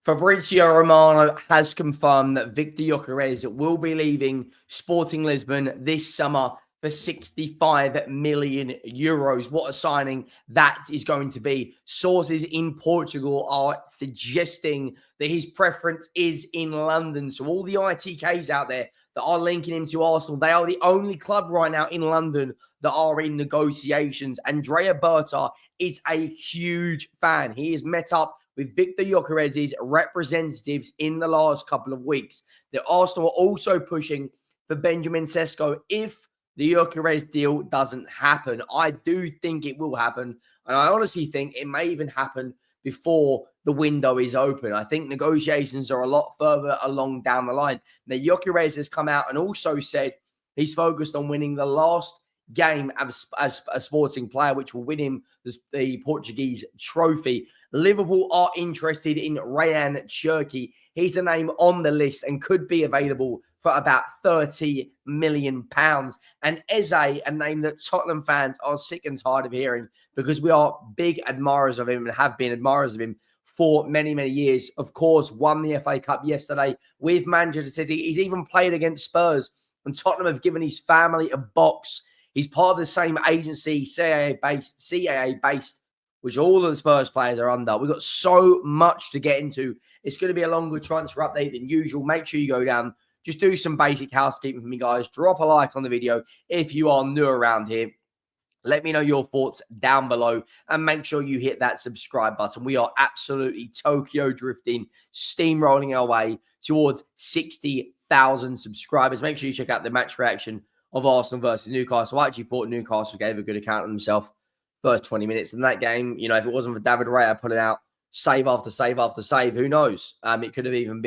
Fabrizio Romano has confirmed that Viktor Gyökeres will be leaving Sporting Lisbon this summer for 65 million euros. What a signing that is going to be. Sources in Portugal are suggesting that his preference is in London. So all the ITKs out there that are linking him to Arsenal, they are the only club right now in London that are in negotiations. Andrea Berta is a huge fan. He has met up with Viktor Gyökeres' representatives in the last couple of weeks. The Arsenal are also pushing for Benjamin Sesko if the Gyökeres deal doesn't happen. I do think it will happen, and I honestly think it may even happen before the window is open. I think negotiations are a lot further along down the line. Now, Gyökeres has come out and also said he's focused on winning the last game as a Sporting player, which will win him the Portuguese trophy. Liverpool are interested in Rayan Cherki. He's a name on the list and could be available for about £30 million. And Eze, a name that Tottenham fans are sick and tired of hearing because we are big admirers of him and have been admirers of him for many, many years. Of course, won the FA Cup yesterday with Manchester City. He's even played against Spurs, and Tottenham have given his family a box. He's part of the same agency, CAA-based, which all of the Spurs players are under. We've got so much to get into. It's going to be a longer transfer update than usual. Make sure you go down. Just do some basic housekeeping for me, guys. Drop a like on the video if you are new around here. Let me know your thoughts down below and make sure you hit that subscribe button. We are absolutely Tokyo drifting, steamrolling our way towards 60,000 subscribers. Make sure you check out the match reaction of Arsenal versus Newcastle. I actually thought Newcastle gave a good account of themselves first 20 minutes in that game. You know, if it wasn't for David Raya putting out save after save after save, who knows? It could have even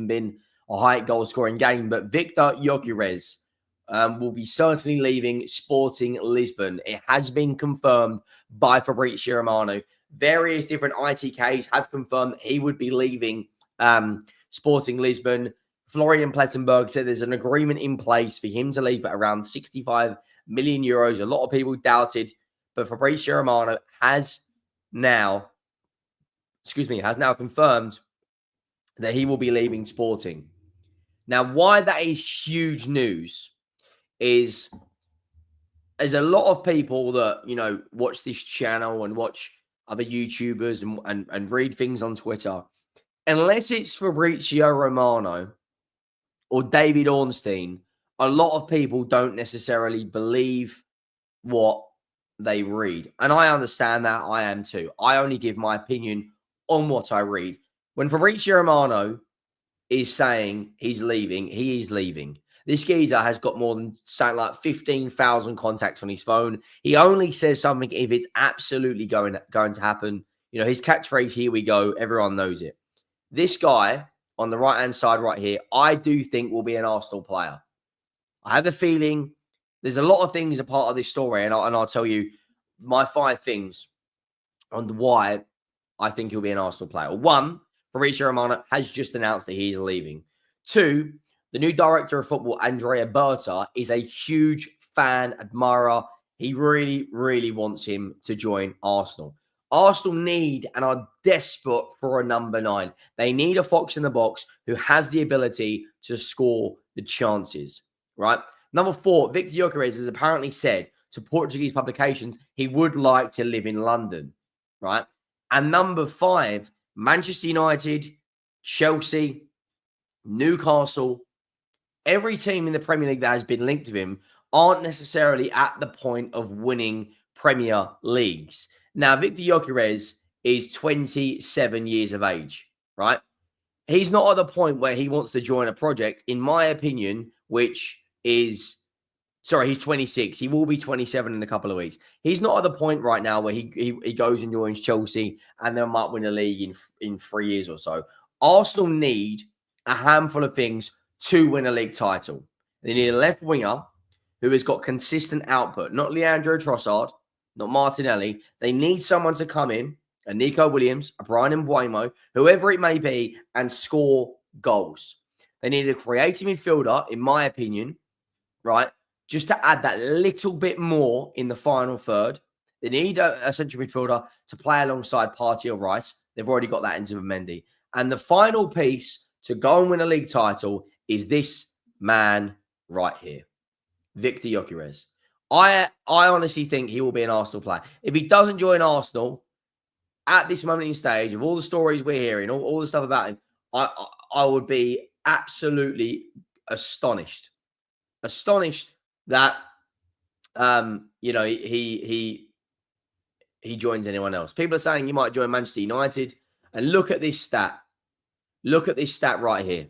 been a high goal scoring game. But Viktor Gyökeres will be certainly leaving Sporting Lisbon. It has been confirmed by Fabrizio Romano. Various different ITKs have confirmed he would be leaving Sporting Lisbon. Florian Plettenberg said there's an agreement in place for him to leave at around 65 million euros. A lot of people doubted, but Fabrizio Romano has now confirmed that he will be leaving Sporting. Now, why that is huge news is there's a lot of people that, you know, watch this channel and watch other YouTubers and read things on Twitter. Unless it's Fabrizio Romano or David Ornstein, a lot of people don't necessarily believe what they read. And I understand that. I am too. I only give my opinion on what I read. When Fabrizio Romano is saying he's leaving, he is leaving. This geezer has got more than something like 15,000 contacts on his phone. He only says something if it's absolutely going to happen. You know, his catchphrase, "Here we go," everyone knows it. This guy on the right-hand side right here, I do think will be an Arsenal player. I have a feeling there's a lot of things a part of this story, and I'll tell you my 5 things on why I think he'll be an Arsenal player. 1, Fabrizio Romano has just announced that he's leaving. 2, the new director of football, Andrea Berta, is a huge fan, admirer. He really, really wants him to join Arsenal. Arsenal need and are desperate for a number 9. They need a fox in the box who has the ability to score the chances, right? Number 4, Viktor Gyökeres has apparently said to Portuguese publications he would like to live in London, right? And number 5, Manchester United, Chelsea, Newcastle, every team in the Premier League that has been linked with him aren't necessarily at the point of winning Premier Leagues. Now, Viktor Gyökeres is 27 years of age, right? He's not at the point where he wants to join a project, in my opinion, which is... Sorry, he's 26. He will be 27 in a couple of weeks. He's not at the point right now where he goes and joins Chelsea and then might win a league in 3 years or so. Arsenal need a handful of things to win a league title. They need a left winger who has got consistent output, not Leandro Trossard, not Martinelli. They need someone to come in, a Nico Williams, a Brian Mbeumo, whoever it may be, and score goals. They need a creative midfielder, in my opinion, right? Just to add that little bit more in the final third. They need a central midfielder to play alongside Partey or Rice. They've already got that in Zubimendi. And the final piece to go and win a league title is this man right here, Viktor Gyökeres. I honestly think he will be an Arsenal player. If he doesn't join Arsenal at this moment in stage, of all the stories we're hearing, all the stuff about him, I would be absolutely astonished that he joins anyone else. People are saying he might join Manchester United, and look at this stat. Look at this stat right here.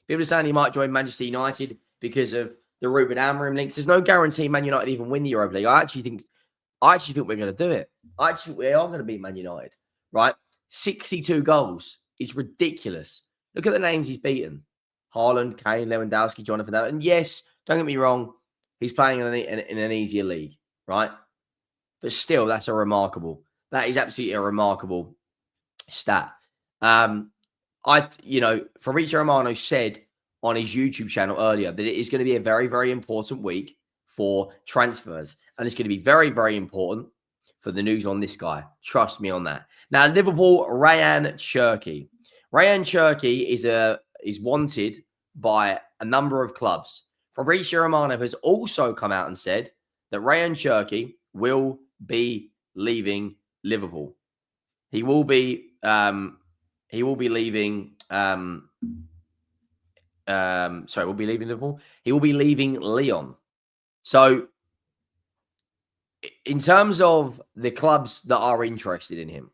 People are saying he might join Manchester United because of the Ruben Amorim links. There's no guarantee Man United even win the Europa League. I actually think we're going to do it. I actually think we are going to beat Man United, right? 62 goals. It's ridiculous. Look at the names he's beaten. Haaland, Kane, Lewandowski, Jonathan David. And yes, don't get me wrong, he's playing in an easier league, right? But still, that is absolutely a remarkable stat. Fabrizio Romano said on his YouTube channel earlier that it is going to be a very, very important week for transfers. And it's going to be very, very important for the news on this guy. Trust me on that. Now, Liverpool, Rayan Cherki. Rayan Cherki is wanted by a number of clubs. Fabrizio Romano has also come out and said that Rayan Cherki will be leaving Liverpool. He will be leaving. Will be leaving Liverpool. He will be leaving Lyon. So, in terms of the clubs that are interested in him,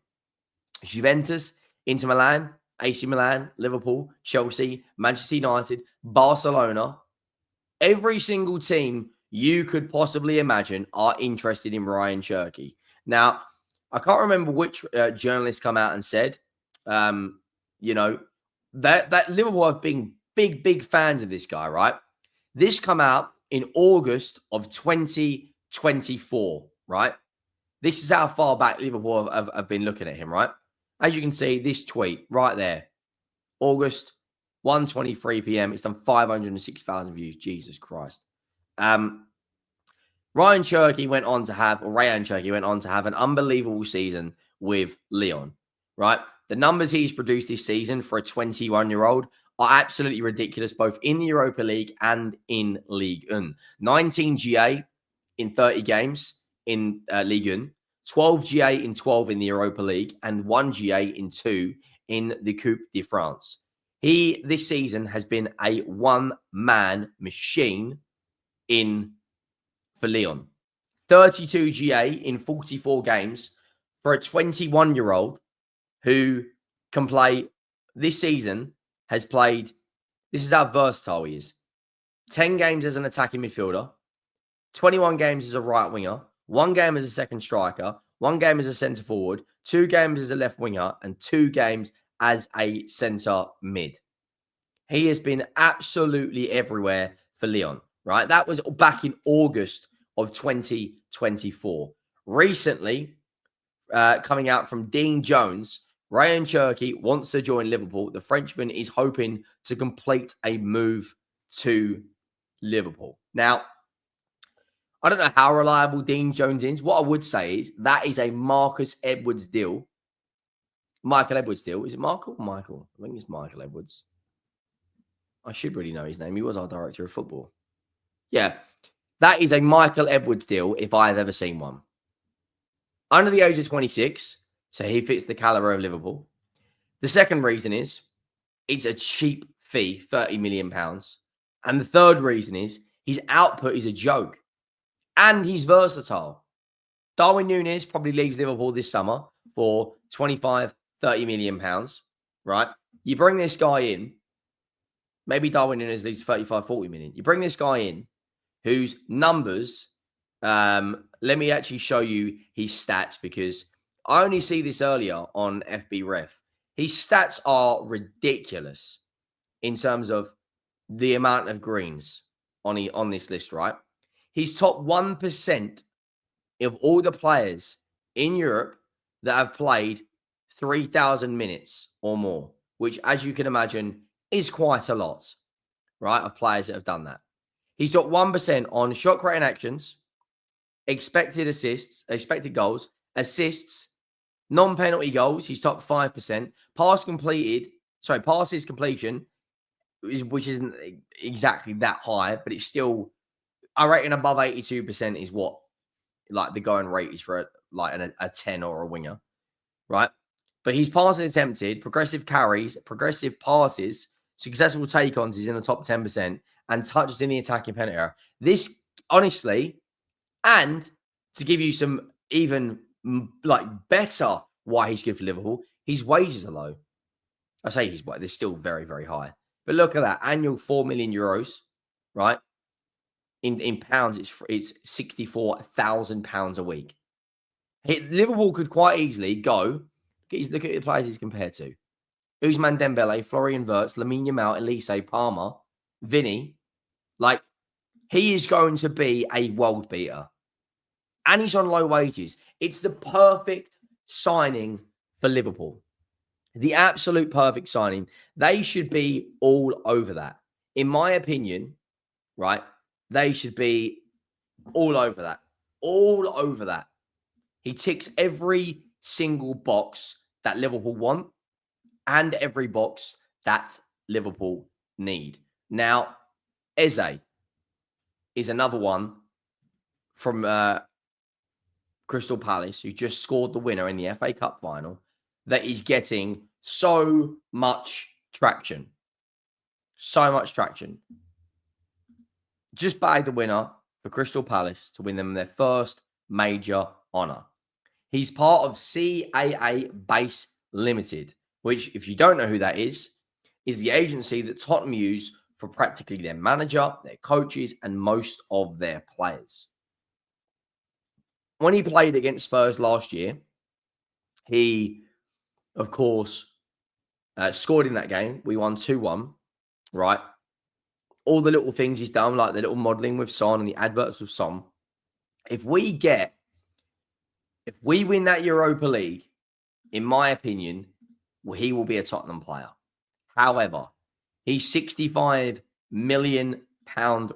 Juventus, Inter Milan, AC Milan, Liverpool, Chelsea, Manchester United, Barcelona, every single team you could possibly imagine are interested in Rayan Cherki. Now, I can't remember which journalist come out and said, that Liverpool have been big fans of this guy, right? This come out in August of 2024, right? This is how far back Liverpool have been looking at him, right? As you can see, this tweet right there, August 1:23 p.m. It's done 506,000 views. Jesus Christ. Rayan Cherki went on to have an unbelievable season with Lyon, right? The numbers he's produced this season for a 21-year-old are absolutely ridiculous, both in the Europa League and in Ligue 1. 19 GA in 30 games in Ligue 1, 12 GA in 12 in the Europa League, and 1 GA in 2 in the Coupe de France. He, this season, has been a one-man machine for Lyon. 32 GA in 44 games for a 21-year-old who can play this season, has played, this is how versatile he is. 10 games as an attacking midfielder, 21 games as a right winger, 1 game as a second striker, 1 game as a centre forward, 2 games as a left winger, and 2 games as a centre mid. He has been absolutely everywhere for Lyon, right? That was back in August of 2024. Recently, coming out from Dean Jones, Rayan Cherki wants to join Liverpool. The Frenchman is hoping to complete a move to Liverpool. Now, I don't know how reliable Dean Jones is. What I would say is that is a Michael Edwards deal. Is it Michael or Michael? I think it's Michael Edwards. I should really know his name. He was our director of football. Yeah, that is a Michael Edwards deal if I have ever seen one. Under the age of 26, so he fits the caliber of Liverpool. The second reason is it's a cheap fee, £30 million. And the third reason is his output is a joke. And he's versatile. Darwin Núñez probably leaves Liverpool this summer for 25, £30 million, right? You bring this guy in, maybe Darwin Núñez leaves 35, 40 million. You bring this guy in whose numbers, let me actually show you his stats because I only see this earlier on FB Ref. His stats are ridiculous in terms of the amount of greens on this list, right? He's top 1% of all the players in Europe that have played 3,000 minutes or more, which, as you can imagine, is quite a lot, right, of players that have done that. He's got 1% on shot creating actions, expected assists, expected goals, assists, Non-penalty goals, he's top 5%. Passes completion, which isn't exactly that high, but it's still, I reckon above 82% is what like the going rate is for a 10 or a winger, right? But he's passing attempted, progressive carries, progressive passes, successful take-ons is in the top 10%, and touches in the attacking penalty area. This, honestly, and to give you some even like better why he's good for Liverpool, his wages are low. I say they're still very, very high. But look at that annual 4 million euros, right? In pounds, it's £64,000 a week. Liverpool could quite easily go. Look at the players he's compared to: Ousmane Dembele, Florian Wirtz, Lamine Yamal, Elise, Palmer, Vinny. Like, he is going to be a world beater, and he's on low wages. It's the perfect signing for Liverpool. The absolute perfect signing. They should be all over that. In my opinion, right? They should be all over that. All over that. He ticks every single box that Liverpool want and every box that Liverpool need. Now, Eze is another one from Crystal Palace who just scored the winner in the FA Cup final that is getting so much traction. So much traction. Just bagged the winner for Crystal Palace to win them their first major honour. He's part of CAA Base Limited, which, if you don't know who that is the agency that Tottenham use for practically their manager, their coaches, and most of their players. When he played against Spurs last year, he, of course, scored in that game. We won 2-1, right? All the little things he's done, like the little modelling with Son and the adverts with Son. If we win that Europa League, in my opinion, he will be a Tottenham player. However, his £65 million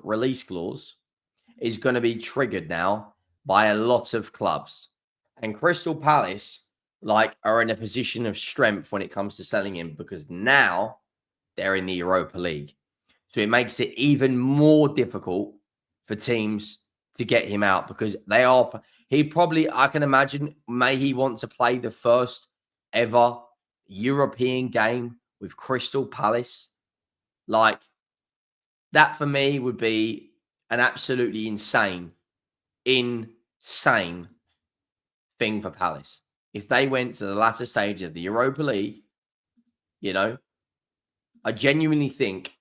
release clause is going to be triggered now by a lot of clubs. And Crystal Palace are in a position of strength when it comes to selling him, because now they're in the Europa League. So it makes it even more difficult for teams to get him out, because I can imagine, may he want to play the first ever European game with Crystal Palace. Like, that for me would be an absolutely insane thing for Palace. If they went to the latter stage of the Europa League, I genuinely think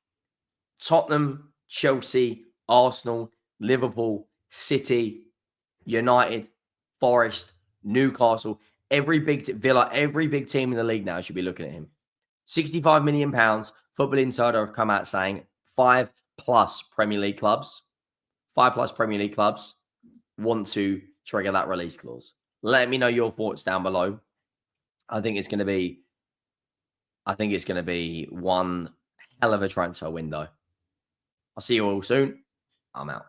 Tottenham, Chelsea, Arsenal, Liverpool, City, United, Forest, Newcastle, every big team in the league now should be looking at him. £65 million. Football Insider have come out saying 5+ Premier League clubs want to trigger that release clause. Let me know your thoughts down below. I think it's going to be one hell of a transfer window. I'll see you all soon. I'm out.